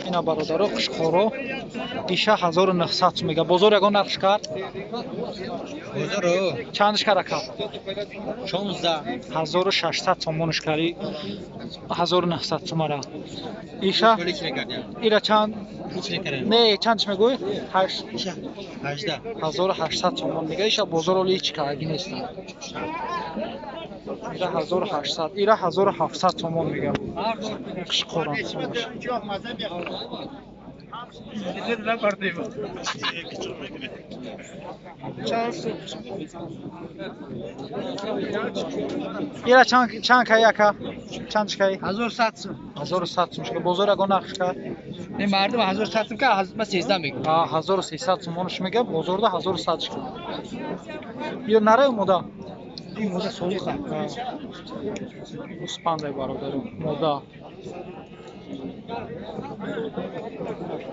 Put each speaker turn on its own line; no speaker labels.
اینا برادر قشقورو ایشا 1900 میگه بازار یگان نقش کرد
بزرگ
چندش کرد کم
16
1600 سومونش کردی 1900 سومره ایشا
هیچ نکردیم
ایرا چند
هیچ نکردیم
نه چندش میگوی 8
18
1800 سومون میگه ایشا بازار ولی هیچ کاری نیست ایرا 1800 ایرا 1700 سومون میگه قشقورو ایرا چند کی یکا چندش کی
1100 سو
1100 سومش که بازار یگان نقش کرد
این مردم 1100 سو که من 13 میگم
1300 سومونش میگه بازارda 1100 شد یا نره مودا
این موزه سوخه
اسپانده برادر مودا